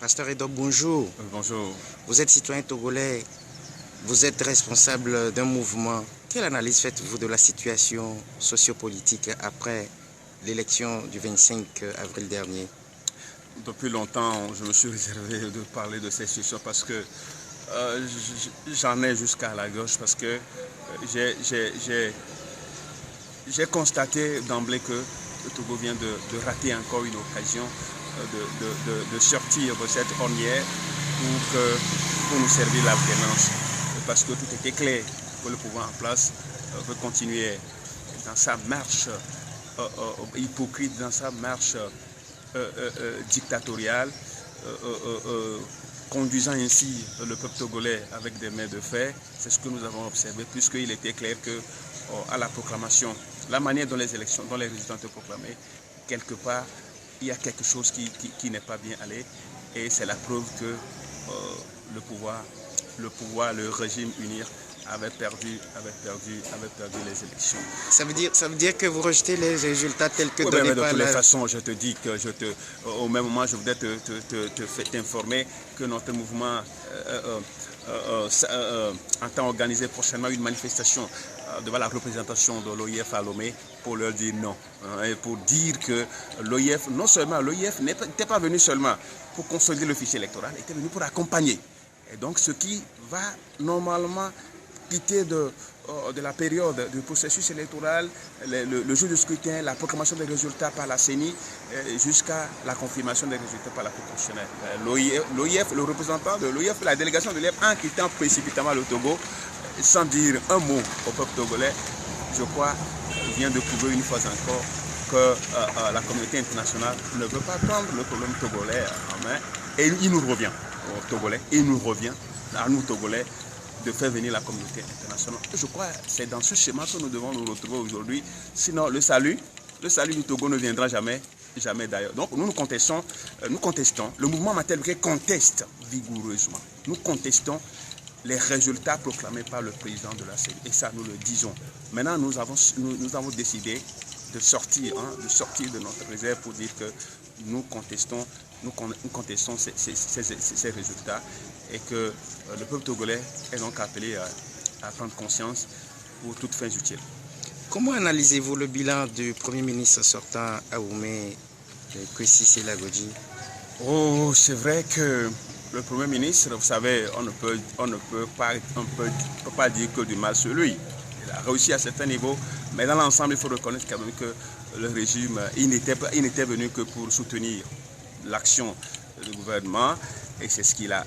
Pasteur Edo, bonjour. Bonjour. Vous êtes citoyen togolais, vous êtes responsable d'un mouvement. Quelle analyse faites-vous de la situation sociopolitique après l'élection du 25 avril dernier? Depuis longtemps, je me suis réservé de parler de ces situations parce que j'en ai jusqu'à la gauche, parce que j'ai constaté d'emblée que le Togo vient de rater encore une occasion de sortir de cette ornière pour nous servir l'alternance. Parce que tout était clair, que le pouvoir en place veut continuer dans sa marche hypocrite, dans sa marche dictatoriale, conduisant ainsi le peuple togolais avec des mains de fer. C'est ce que nous avons observé, puisqu'il était clair que à la proclamation, la manière dont les élections, dont les résultats étaient proclamés, quelque part, il y a quelque chose qui n'est pas bien allé, et c'est la preuve que le pouvoir, le régime unir avait perdu les élections. Ça veut dire que vous rejetez les résultats tels que donnés par... De par toutes les façons, je te dis que au même moment, je voudrais t'informer que notre mouvement entend organiser prochainement une manifestation devant la représentation de l'OIF à Lomé pour leur dire non. Et pour dire que l'OIF, non seulement l'OIF n'était pas venu seulement pour consolider le fichier électoral, était venu pour accompagner. Et donc ce qui va normalement piter de la période du processus électoral, le jour du scrutin, la proclamation des résultats par la CENI, jusqu'à la confirmation des résultats par la Cour constitutionnelle. L'OIF, le représentant de l'OIF, la délégation de l'OIF, en quittant précipitamment le Togo, sans dire un mot au peuple togolais, je crois, vient de prouver une fois encore que la communauté internationale ne veut pas prendre le problème togolais en main. Et il nous revient aux Togolais, et il nous revient à nous Togolais de faire venir la communauté internationale. Je crois que c'est dans ce schéma que nous devons nous retrouver aujourd'hui. Sinon, le salut du Togo ne viendra jamais d'ailleurs. Donc nous contestons, le mouvement Matelbré conteste vigoureusement. Nous contestons les résultats proclamés par le président de la CENI. Et ça, nous le disons. Maintenant, nous avons décidé de sortir de notre réserve pour dire que nous contestons ces résultats, et que le peuple togolais est donc appelé à prendre conscience pour toutes fins utiles. Comment analysez-vous le bilan du Premier ministre sortant Aoumé Kwesi Selagodji? Oh, c'est vrai que le Premier ministre, vous savez, on ne peut pas dire que du mal sur lui. Il a réussi à certains niveaux, mais dans l'ensemble, il faut reconnaître quand même que le régime, il n'était venu que pour soutenir l'action du gouvernement, et c'est ce qu'il a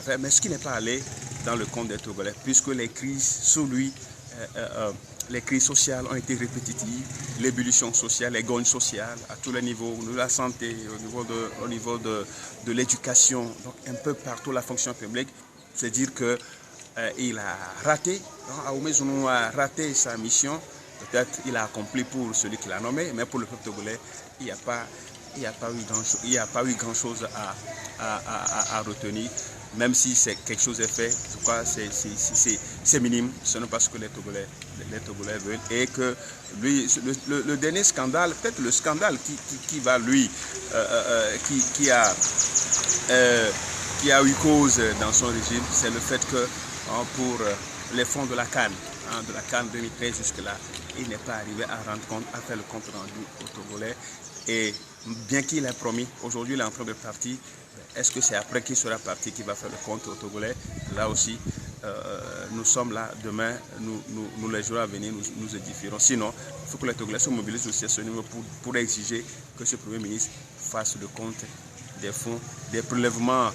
fait, mais ce qui n'est pas allé dans le compte des Togolais, puisque les crises sous lui, les crises sociales ont été répétitives, l'ébullition sociale, les gognes sociales à tous les niveaux, de la santé, au niveau de l'éducation, donc un peu partout la fonction publique. C'est dire que il a raté, Aoumé Zounou a raté sa mission. Peut-être il a accompli pour celui qui l'a nommé, mais pour le peuple togolais, il n'y a pas eu grand-chose à retenir. Même si quelque chose est fait, je crois que c'est minime. Ce n'est pas ce que les Togolais veulent. Et que lui, le dernier scandale, peut-être le scandale qui a eu cause dans son régime, c'est le fait que pour les fonds de la CAN 2013 jusque-là, il n'est pas arrivé à faire le compte rendu aux Togolais. Et bien qu'il ait promis, aujourd'hui il est en train de partir. Est-ce que c'est après qu'il sera parti qu'il va faire le compte aux Togolais? Là aussi, nous sommes là. Demain, nous les jours à venir, nous édifierons. Sinon, il faut que les Togolais se mobilisent aussi à ce niveau pour exiger que ce Premier ministre fasse le compte des fonds, des prélèvements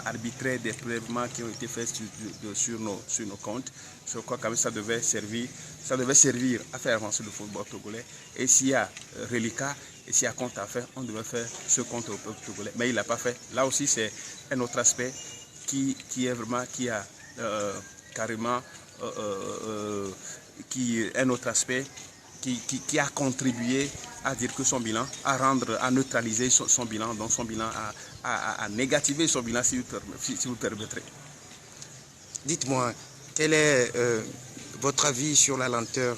arbitraires, des prélèvements qui ont été faits sur nos comptes. Je crois que ça devait servir à faire avancer le football togolais. Et s'il y a reliquat, et s'il y a compte à faire, on devait faire ce compte au peuple togolais. Mais il ne l'a pas fait. Là aussi, c'est un autre aspect qui a contribué à dire que son bilan, à neutraliser son bilan, donc son bilan, à négativer son bilan, si vous permettrez. Dites-moi, quel est votre avis sur la lenteur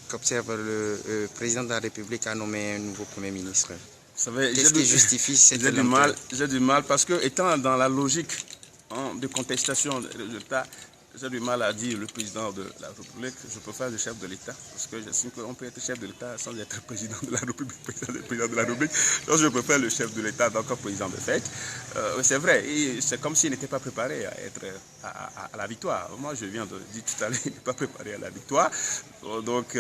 qu'observe le président de la République à nommer un nouveau Premier ministre? Qu'est-ce qui justifie cette lenteur? J'ai du mal parce que, étant dans la logique de contestation des résultats, j'ai du mal à dire le président de la République, je préfère le chef de l'État, parce que j'estime qu'on peut être chef de l'État sans être président de la République, président de la République. Donc je préfère le chef de l'État, donc président de fait. C'est vrai, c'est comme s'il n'était pas préparé à être à la victoire. Moi, je viens de dire tout à l'heure, il n'est pas préparé à la victoire, donc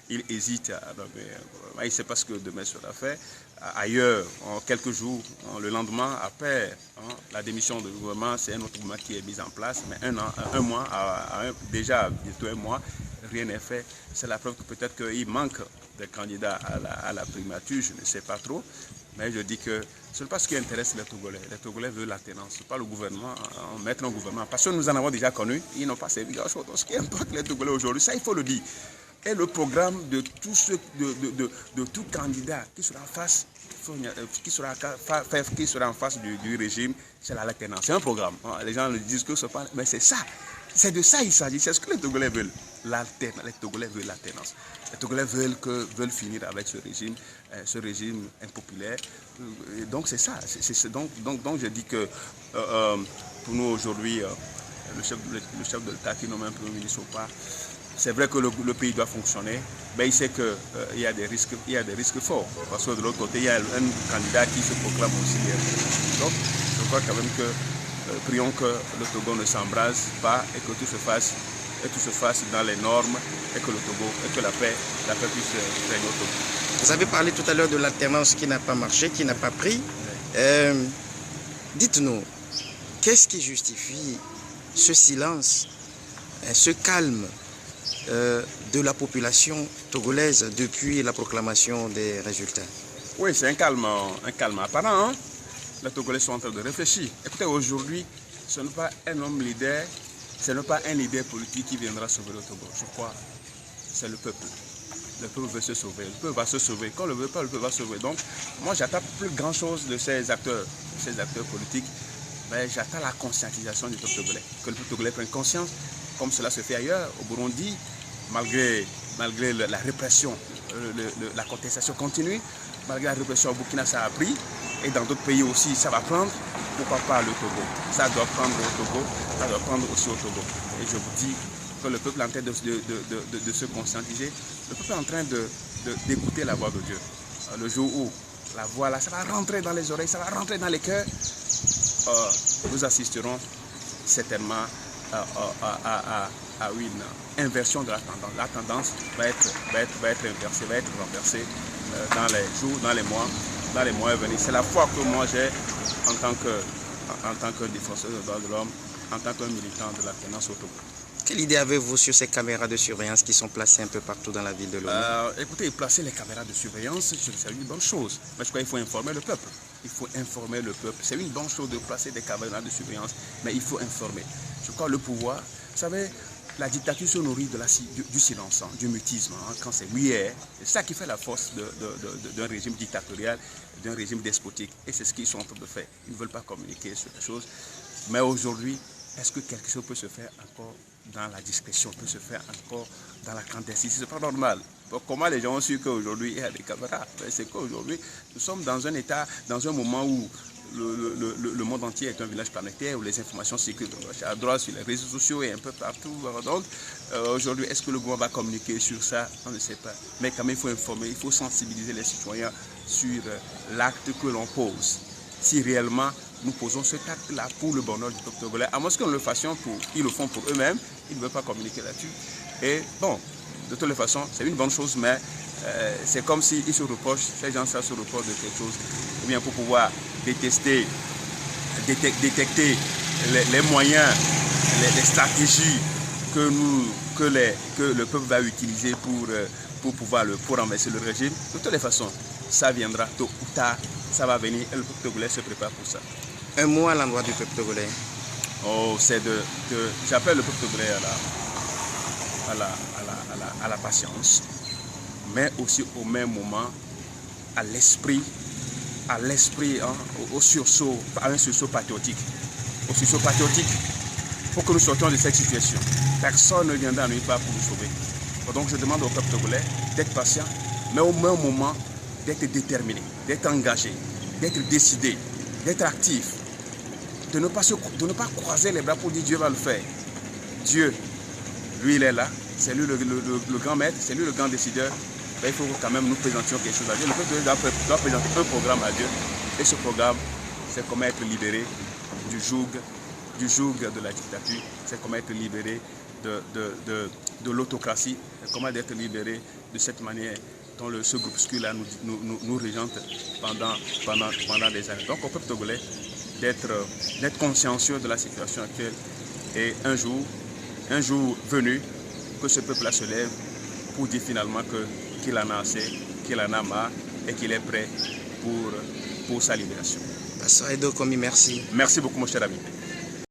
il hésite. Il ne sait pas ce que demain sera fait. Ailleurs, en quelques jours, le lendemain, après la démission du gouvernement, c'est un autre gouvernement qui est mis en place. Mais un mois, déjà bientôt un mois, rien n'est fait. C'est la preuve que peut-être qu'il manque des candidats à la primature, je ne sais pas trop. Mais je dis que ce n'est pas ce qui intéresse les Togolais. Les Togolais veulent l'alternance, ce n'est pas le gouvernement, mettre un gouvernement. Parce que nous en avons déjà connu, ils n'ont pas servi grand-chose. Donc ce qui importe les Togolais aujourd'hui, ça il faut le dire. Et le programme de tout candidat qui sera en face du régime, c'est l'alternance. C'est un programme. Les gens le disent que ce n'est pas, mais c'est ça. C'est de ça il s'agit. C'est ce que les Togolais veulent. Les Togolais veulent l'alternance. Les Togolais veulent finir avec ce régime impopulaire. Et donc c'est ça. Donc je dis que pour nous aujourd'hui, le chef de l'État qui nomme un Premier ministre ou pas, c'est vrai que le pays doit fonctionner, mais il sait qu'il y a des risques forts. Parce que de l'autre côté, il y a un candidat qui se proclame aussi. Donc, je crois quand même que prions que le Togo ne s'embrase pas et que tout se fasse dans les normes et que le Togo et que la paix puisse régner au Togo. Vous avez parlé tout à l'heure de l'alternance qui n'a pas marché, qui n'a pas pris. Dites-nous, qu'est-ce qui justifie ce silence, ce calme de la population togolaise depuis la proclamation des résultats? Oui, c'est un calme apparent. Les Togolais sont en train de réfléchir. Écoutez, aujourd'hui, ce n'est pas un homme leader, ce n'est pas un leader politique qui viendra sauver le Togo. Je crois c'est le peuple. Le peuple veut se sauver. Le peuple va se sauver. Quand on ne le veut pas, le peuple va se sauver. Donc, moi, j'attends plus grand-chose de ces acteurs politiques. Mais j'attends la conscientisation du peuple togolais. Que le peuple togolais prenne conscience, comme cela se fait ailleurs, au Burundi, malgré la répression, la contestation continue, malgré la répression au Burkina, ça a pris, et dans d'autres pays aussi, ça va prendre. Pourquoi pas le Togo? Ça doit prendre au Togo, ça doit prendre aussi au Togo. Et je vous dis que le peuple est en train de se conscientiser, le peuple est en train d'écouter la voix de Dieu. Le jour où la voix là, ça va rentrer dans les oreilles, ça va rentrer dans les cœurs, nous assisterons certainement à une inversion de la tendance. La tendance va être inversée, va être renversée dans les jours, dans les mois à venir. C'est la foi que moi j'ai en tant que défenseur des droits de l'homme, en tant que militant de l'alternance au Togo. Quelle idée avez-vous sur ces caméras de surveillance qui sont placées un peu partout dans la ville de Lomé? Écoutez, placer les caméras de surveillance, c'est une bonne chose. Mais je crois qu'il faut informer le peuple. Il faut informer le peuple. C'est une bonne chose de placer des caméras de surveillance, mais il faut informer. Je crois que le pouvoir, vous savez, la dictature se nourrit du silence, du mutisme. Quand c'est oui, c'est ça qui fait la force d'un régime dictatorial, d'un régime despotique. Et c'est ce qu'ils sont en train de faire. Ils ne veulent pas communiquer sur les choses. Mais aujourd'hui, est-ce que quelque chose peut se faire encore dans la discrétion, peut se faire encore dans la clandestinité? Ce n'est pas normal. Donc, comment les gens ont su qu'aujourd'hui il y a des caméras? C'est qu'aujourd'hui, nous sommes dans un état, dans un moment où le monde entier est un village planétaire, où les informations circulent à droite sur les réseaux sociaux et un peu partout. Donc, aujourd'hui, est-ce que le gouvernement va communiquer sur ça? On ne sait pas. Mais quand même, il faut informer, il faut sensibiliser les citoyens sur l'acte que l'on pose. Si réellement nous posons cet acte-là pour le bonheur du peuple togolais, à moins que nous le fassions ils le font pour eux-mêmes, ils ne veulent pas communiquer là-dessus. Et bon, de toutes les façons, c'est une bonne chose, mais c'est comme s'ils se reprochent, ces gens-là se reprochent de quelque chose, ou bien pour pouvoir détecter les moyens, les stratégies que le peuple va utiliser pour renverser le régime. De toutes les façons, ça viendra tôt ou tard, ça va venir et le peuple togolais se prépare pour ça. Un mot à l'endroit du peuple togolais. J'appelle le peuple togolais à la patience, mais aussi au même moment à l'esprit, au sursaut, à un sursaut patriotique. Au sursaut patriotique, pour que nous sortions de cette situation. Personne ne viendra nulle part pour nous sauver. Donc je demande au peuple togolais d'être patient, mais au même moment d'être déterminé, d'être engagé, d'être décidé, d'être actif, de ne pas croiser les bras pour dire Dieu va le faire. Dieu, lui, il est là, c'est lui le grand maître, c'est lui le grand décideur. Ben, il faut quand même nous présentions quelque chose à Dieu. Le peuple doit présenter un programme à Dieu. Et ce programme, c'est comment être libéré du joug de la dictature, c'est comment être libéré de l'autocratie, c'est comment être libéré de cette manière dont ce groupuscule-là nous régente pendant des années. Donc au peuple togolais d'être consciencieux de la situation actuelle et un jour venu, que ce peuple-là se lève pour dire finalement qu'il en a assez, qu'il en a marre et qu'il est prêt pour sa libération. Pasteur Edo Komi, merci. Merci beaucoup mon cher ami.